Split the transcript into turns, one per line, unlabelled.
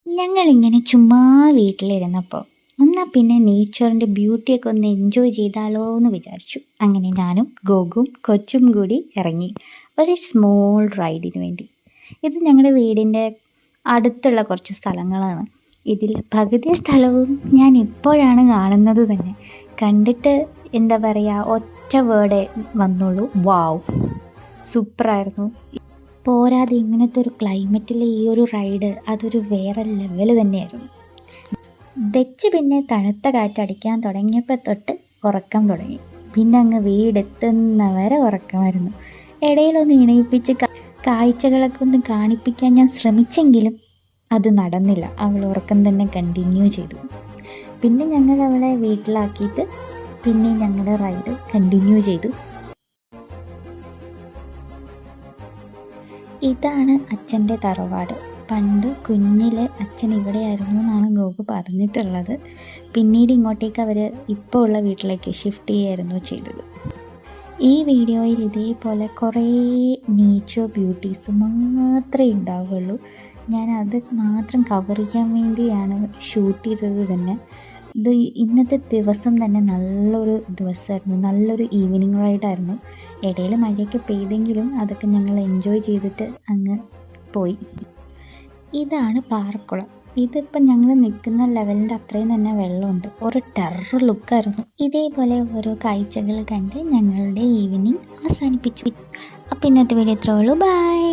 ഞങ്ങളിങ്ങനെ ചുമ്മാ വീട്ടിലിരുന്നപ്പോൾ എന്നാൽ പിന്നെ നേച്ചറിൻ്റെ ബ്യൂട്ടിയൊക്കെ ഒന്ന് എൻജോയ് ചെയ്താലോ എന്ന് വിചാരിച്ചു. അങ്ങനെ ഞാനും ഗോകും കൊച്ചും കൂടി ഇറങ്ങി ഒരു സ്മോൾ റൈഡിന് വേണ്ടി. ഇത് ഞങ്ങളുടെ വീടിൻ്റെ അടുത്തുള്ള കുറച്ച് സ്ഥലങ്ങളാണ്. ഇതിൽ പകുതി സ്ഥലവും ഞാൻ ഇപ്പോഴാണ് കാണുന്നത് തന്നെ. കണ്ടിട്ട് എന്താ പറയുക, ഒറ്റ വേർഡേ വന്നുള്ളൂ, വാവ്, സൂപ്പറായിരുന്നു. പോരാതെ ഇങ്ങനത്തെ ഒരു ക്ലൈമറ്റിൽ ഈ ഒരു റൈഡ് അതൊരു വേറെ ലെവൽ തന്നെയായിരുന്നു. പിന്നെ തണുത്ത കാറ്റടിക്കാൻ തുടങ്ങിയപ്പോൾ തൊട്ട് ഉറക്കം തുടങ്ങി. പിന്നെ അങ്ങ് വീടെത്തുന്നവരെ ഉറക്കമായിരുന്നു. ഇടയിലൊന്ന് ഇണയിപ്പിച്ച് കാഴ്ചകളൊക്കെ ഒന്ന് കാണിപ്പിക്കാൻ ഞാൻ ശ്രമിച്ചെങ്കിലും അത് നടന്നില്ല. അവൾ ഉറക്കം തന്നെ കണ്ടിന്യൂ ചെയ്തു. പിന്നെ ഞങ്ങൾ അവളെ വീട്ടിലാക്കിയിട്ട് പിന്നെ ഞങ്ങളുടെ റൈഡ് കണ്ടിന്യൂ ചെയ്തു. ഇതാണ് അച്ഛൻ്റെ തറവാട്. പണ്ട് കുഞ്ഞിലെ അച്ഛൻ ഇവിടെയായിരുന്നു എന്നാണ് ഗോകു പറഞ്ഞിട്ടുള്ളത്. പിന്നീട് ഇങ്ങോട്ടേക്ക് അവർ ഇപ്പോൾ ഉള്ള വീട്ടിലേക്ക് ഷിഫ്റ്റ് ചെയ്യുകയായിരുന്നു ചെയ്തത്. ഈ വീഡിയോയിൽ ഇതേപോലെ കുറേ നേച്ചർ ബ്യൂട്ടീസ് മാത്രമേ ഉണ്ടാവുകയുള്ളൂ. ഞാൻ അത് മാത്രം കവർ ചെയ്യാൻ വേണ്ടിയാണ് ഷൂട്ട് ചെയ്തത് തന്നെ. ഇത് ഇന്നത്തെ ദിവസം തന്നെ നല്ലൊരു ദിവസമായിരുന്നു, നല്ലൊരു ഈവനിങ് റൈഡായിരുന്നു. ഇടയിൽ മഴയൊക്കെ പെയ്തെങ്കിലും അതൊക്കെ ഞങ്ങൾ എൻജോയ് ചെയ്തിട്ട് അങ്ങ് പോയി. ഇതാണ് പാറക്കുളം. ഇതിപ്പോൾ ഞങ്ങൾ നിൽക്കുന്ന ലെവലിൻ്റെ അത്രയും തന്നെ വെള്ളമുണ്ട്. ഒരു ടെറർ ലുക്കായിരുന്നു. ഇതേപോലെ ഓരോ കാഴ്ചകൾ കണ്ട് ഞങ്ങളുടെ ഈവനിങ് അവസാനിപ്പിച്ചു. അപ്പോൾ ഇന്നത്തെ വീഡിയോ ഇത്രേ ഉള്ളൂ. ബൈ.